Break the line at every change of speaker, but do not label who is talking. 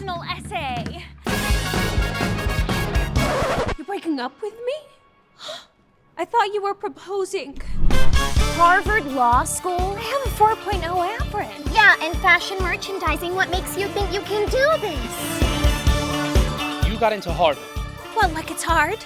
personal essay. You're breaking up with me? I thought you were proposing.
Harvard Law School?
I have a 4.0 average.
Yeah, and fashion merchandising. What makes you think you can do this?
You got into Harvard.
What, like it's hard?